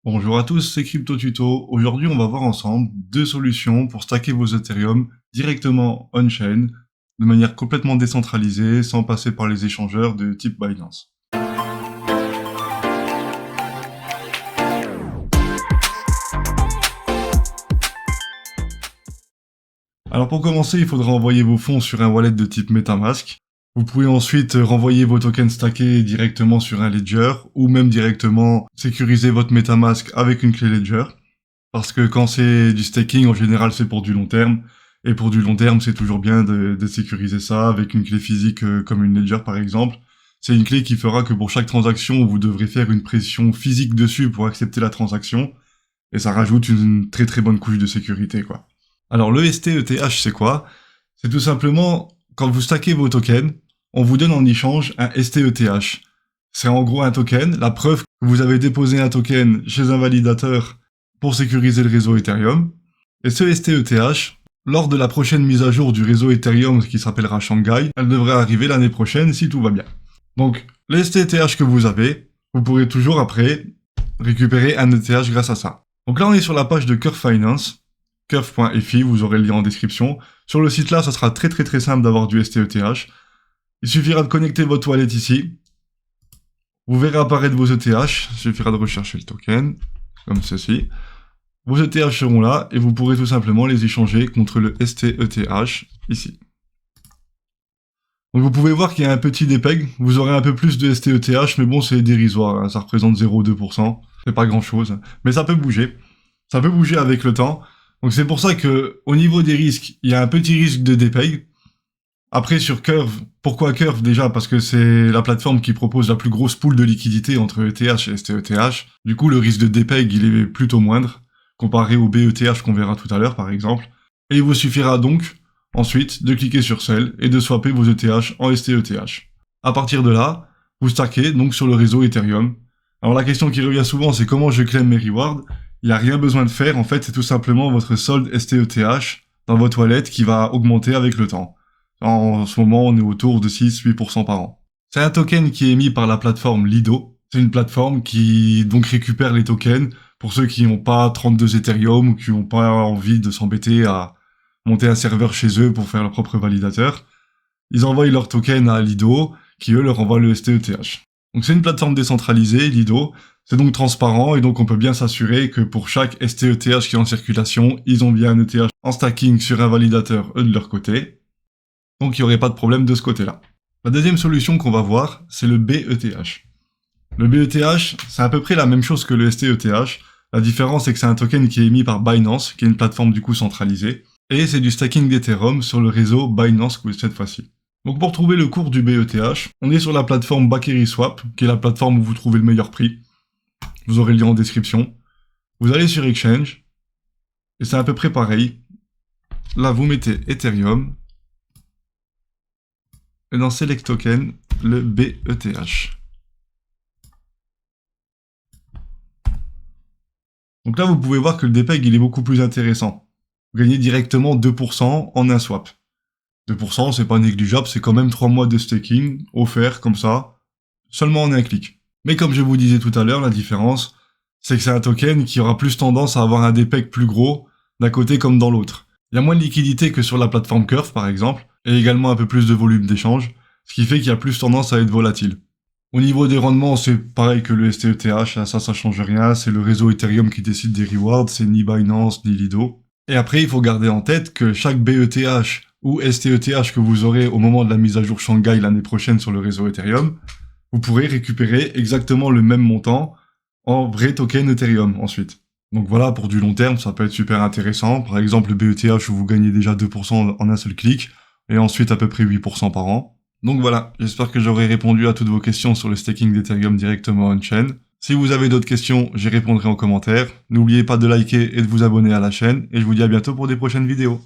Bonjour à tous, c'est Crypto Tuto. Aujourd'hui, on va voir ensemble deux solutions pour stacker vos Ethereum directement on-chain, de manière complètement décentralisée, sans passer par les échangeurs de type Binance. Alors pour commencer, il faudra envoyer vos fonds sur un wallet de type MetaMask. Vous pouvez ensuite renvoyer vos tokens stackés directement sur un Ledger, ou même directement sécuriser votre MetaMask avec une clé Ledger. Parce que quand c'est du staking, en général, c'est pour du long terme. Et pour du long terme, c'est toujours bien de sécuriser ça avec une clé physique comme une Ledger, par exemple. C'est une clé qui fera que pour chaque transaction, vous devrez faire une pression physique dessus pour accepter la transaction. Et ça rajoute une très très bonne couche de sécurité, quoi. Alors le STETH, c'est quoi? C'est tout simplement, quand vous stackez vos tokens, on vous donne en échange un STETH. C'est en gros un token, la preuve que vous avez déposé un token chez un validateur pour sécuriser le réseau Ethereum. Et ce STETH, lors de la prochaine mise à jour du réseau Ethereum qui s'appellera Shanghai, elle devrait arriver l'année prochaine si tout va bien. Donc, le STETH que vous avez, vous pourrez toujours après récupérer un ETH grâce à ça. Donc là, on est sur la page de Curve Finance, curve.fi, vous aurez le lien en description. Sur le site là, ça sera très simple d'avoir du STETH. Il suffira de connecter votre wallet ici. Vous verrez apparaître vos ETH, il suffira de rechercher le token, comme ceci. Vos ETH seront là, et vous pourrez tout simplement les échanger contre le STETH, ici. Donc vous pouvez voir qu'il y a un petit dépeg, vous aurez un peu plus de STETH, mais bon c'est dérisoire, hein, ça représente 0,2%, c'est pas grand chose, mais ça peut bouger avec le temps, donc c'est pour ça que au niveau des risques, il y a un petit risque de dépeg. Après sur Curve, pourquoi Curve déjà? Parce que c'est la plateforme qui propose la plus grosse pool de liquidité entre ETH et STETH, du coup le risque de dépeg il est plutôt moindre, comparé au BETH qu'on verra tout à l'heure par exemple, et il vous suffira donc ensuite de cliquer sur Sell et de swapper vos ETH en STETH. À partir de là, vous stackez donc sur le réseau Ethereum. Alors la question qui revient souvent c'est comment je claim mes rewards. Il n'y a rien besoin de faire, en fait c'est tout simplement votre solde STETH dans votre wallet qui va augmenter avec le temps. En ce moment on est autour de 6-8% par an. C'est un token qui est émis par la plateforme Lido. C'est une plateforme qui donc récupère les tokens pour ceux qui n'ont pas 32 Ethereum ou qui n'ont pas envie de s'embêter à monter un serveur chez eux pour faire leur propre validateur. Ils envoient leurs tokens à Lido, qui eux leur envoient le STETH. Donc c'est une plateforme décentralisée, Lido, c'est donc transparent et donc on peut bien s'assurer que pour chaque STETH qui est en circulation, ils ont bien un ETH en stacking sur un validateur eux de leur côté. Donc il n'y aurait pas de problème de ce côté-là. La deuxième solution qu'on va voir, c'est le BETH. Le BETH, c'est à peu près la même chose que le STETH. La différence, c'est que c'est un token qui est émis par Binance, qui est une plateforme du coup centralisée. Et c'est du stacking d'Ethereum sur le réseau Binance cette fois-ci. Donc pour trouver le cours du BETH, on est sur la plateforme BakerySwap, qui est la plateforme où vous trouvez le meilleur prix. Vous aurez le lien en description. Vous allez sur Exchange, et c'est à peu près pareil. Là, vous mettez Ethereum, et dans Select Token, le BETH. Donc là, vous pouvez voir que le dépeg, il est beaucoup plus intéressant. Vous gagnez directement 2% en un swap. 2%, c'est pas négligeable, c'est quand même 3 mois de staking, offert comme ça, seulement en un clic. Mais comme je vous disais tout à l'heure, la différence, c'est que c'est un token qui aura plus tendance à avoir un dépeg plus gros, d'un côté comme dans l'autre. Il y a moins de liquidité que sur la plateforme Curve, par exemple, et également un peu plus de volume d'échange, ce qui fait qu'il y a plus tendance à être volatile. Au niveau des rendements, c'est pareil que le STETH, ça change rien, c'est le réseau Ethereum qui décide des rewards, c'est ni Binance ni Lido. Et après, il faut garder en tête que chaque BETH ou STETH que vous aurez au moment de la mise à jour Shanghai l'année prochaine sur le réseau Ethereum, vous pourrez récupérer exactement le même montant en vrai token Ethereum ensuite. Donc voilà, pour du long terme, ça peut être super intéressant. Par exemple, le BETH où vous gagnez déjà 2% en un seul clic, et ensuite à peu près 8% par an. Donc voilà, j'espère que j'aurai répondu à toutes vos questions sur le staking d'Ethereum directement on-chain. Si vous avez d'autres questions, j'y répondrai en commentaire. N'oubliez pas de liker et de vous abonner à la chaîne, et je vous dis à bientôt pour des prochaines vidéos.